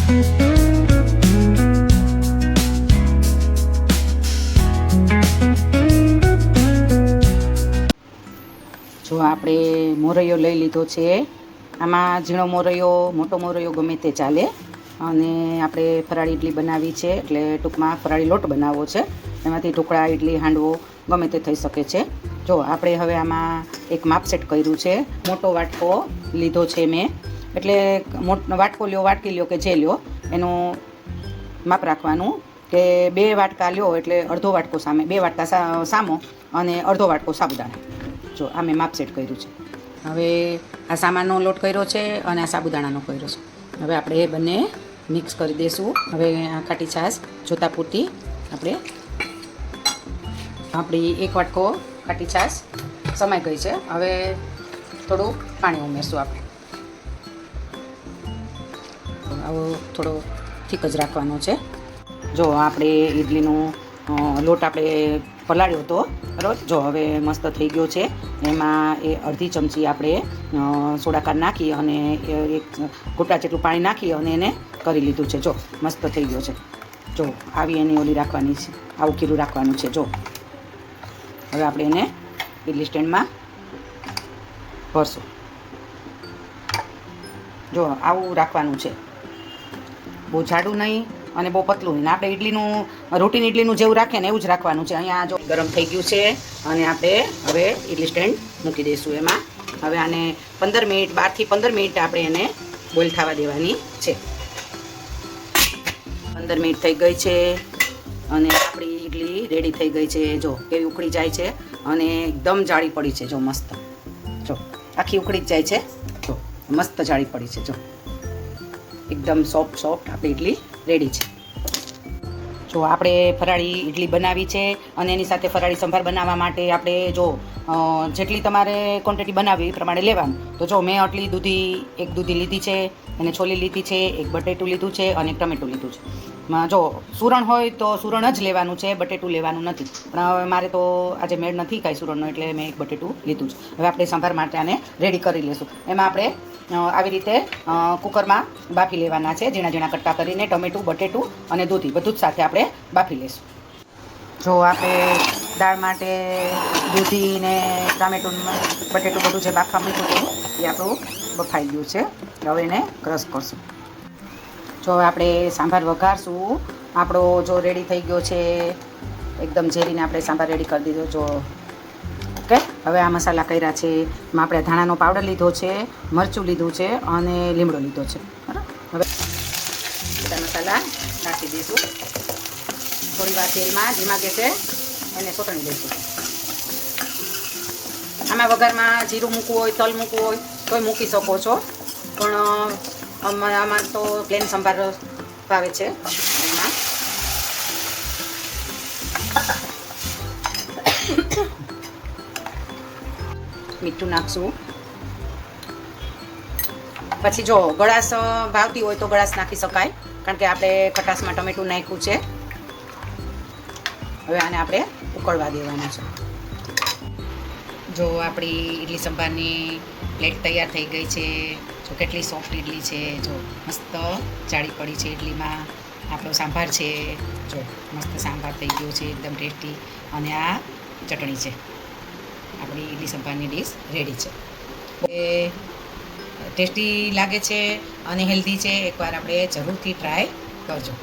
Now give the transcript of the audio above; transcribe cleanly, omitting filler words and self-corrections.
જો આપણે મોરૈયો લઈ લીધો છે. આમાં ઝીણો મોરૈયો, મોટો મોરૈયો ગમે તે ચાલે. અને આપણે ફરાળી ઇડલી બનાવી છે, એટલે ટૂંકમાં ફરાળી લોટ બનાવવો છે. એમાંથી ઢોકળા, ઇડલી, હાંડવો ગમે તે થઈ શકે છે. જો આપણે હવે આમાં એક માપ સેટ કર્યું છે. મોટો વાટકો લીધો છે મેં, એટલે વાટકો લ્યો, વાટકી લ્યો કે જે લ્યો, એનું માપ રાખવાનું કે 2 વાટકા લ્યો એટલે અડધો વાટકો સામે, 2 વાટકા સામો અને અડધો વાટકો સાબુદાણા. જો આ મેં માપ સેટ કર્યું છે. હવે આ સામાનનો લોટ કર્યો છે અને આ સાબુદાણાનો કર્યો છે. હવે આપણે એ બંને મિક્સ કરી દઈશું. હવે આ ખાટી છાશ જોતા પૂરતી આપણી 1 વાટકો ખાટી છાશ સમાઈ ગઈ છે. હવે થોડું પાણી ઉમેરશું આપણે. આવો થોડો થીક જ રાખવાનો છે. જો આપણે ઇડલીનો લોટ આપણે પલાળ્યો હતો, બરાબર. જો હવે મસ્ત થઈ ગયો છે. એમાં એ અડધી ચમચી આપણે સોડાકાર નાખી અને 1 ઘૂંટા જેટલું પાણી નાખી અને એને કરી લીધું છે. જો મસ્ત થઈ ગયો છે. જો આવી એની ઓલી રાખવાની છે, આવું ખીરું રાખવાનું છે. જો હવે આપણે એને ઇડલી સ્ટેન્ડમાં ભરશું. જો આવું રાખવાનું છે, બહુ જાડું નહીં અને બહુ પતલું નહીં. આપણે ઇડલીનું રૂટીન ઇડલીનું જેવું રાખે ને એવું જ રાખવાનું છે. અહીંયા જો ગરમ થઈ ગયું છે અને આપણે હવે ઇડલી સ્ટેન્ડ મૂકી દઈશું એમાં. હવે આને 15 મિનિટ, 12 થી 15 મિનિટ આપણે એને બોઇલ થવા દેવાની છે. 15 મિનિટ થઈ ગઈ છે અને આપણી ઇડલી રેડી થઈ ગઈ છે. જો કેવી ઉકળી જાય છે અને એકદમ જાળી પડી છે. જો મસ્ત, જો આખી ઉકળી જ જાય છે. જો મસ્ત જાળી પડી છે. જો એકદમ સોફ્ટ આપણી ઇડલી રેડી છે. જો આપણે ફરાળી ઇડલી બનાવી છે અને એની સાથે ફરાળી સંભાર બનાવવા માટે આપણે જો જેટલી તમારે ક્વોન્ટિટી બનાવવી એ પ્રમાણે લેવાનું. તો જો મેં આટલી એક દૂધી લીધી છે, એને છોલી લીધી છે, 1 બટેટું લીધું છે અને 1 ટમેટું લીધું છે. જો સુરણ હોય તો સુરણ જ લેવાનું છે, બટેટું લેવાનું નથી. પણ હવે મારે તો આજે મેળ નથી કાંઈ સુરણનો, એટલે મેં 1 બટેટું લીધું છે. હવે આપણે સંભાર માટે આને રેડી કરી લઈશું. એમાં આપણે આવી રીતે કુકરમાં બાફી લેવાના છે, ઝીણા ઝીણા કટકા કરીને. ટમેટું, બટેટું અને દૂધી બધું જ સાથે આપણે બાફી લઈશું. જો આપણે દાળ માટે દૂધી ને ટામેટું, બટેટું બધું જે બાફવા મૂક્યું હતું એ આપણું બફાઈ ગયું છે. હવે એને ક્રશ કરશું. જો આપણે સાંભાર વઘારશું. આપણો જો રેડી થઈ ગયો છે, એકદમ ઝેરીને આપણે સાંભાર રેડી કરી દીધો. જો ઓકે. હવે આ મસાલા કર્યા છે. એમાં આપણે ધાણાનો પાવડર લીધો છે, મરચું લીધું છે અને લીમડો લીધો છે, બરાબર. હવે બધા મસાલા નાખી દઈશું. થોડી વાર તેલમાં ધીમા ગેસે એને સોતણી દઈશું. આમાં વઘારમાં જીરું મૂકવું હોય, તલ મૂકવું હોય તોય મૂકી શકો છો, પણ આમાં તો પ્લેન સંભાર ભાવે છે. એમાં મીઠું નાખશું. પછી જો ગળાશ ભાવતી હોય તો ગળાશ નાખી શકાય, કારણ કે આપણે ખટાશમાં ટમેટું નાખ્યું છે. હવે આને આપણે ઉકળવા દેવાનું છે. જો આપણી ઇડલી સંભારની પ્લેટ તૈયાર થઈ ગઈ છે. જો કેટલી સોફ્ટ ઇડલી છે. જો મસ્ત જાળી પડી છે ઇડલીમાં. આપણો સાંભાર છે. જો મસ્ત સાંભાર થઈ ગયો છે, એકદમ ટેસ્ટી. અને આ ચટણી છે. આપણી ઇડલી સંભારની ડીશ રેડી છે. એ ટેસ્ટી લાગે છે અને હેલ્ધી છે. એકવાર આપણે જરૂરથી ટ્રાય કરજો.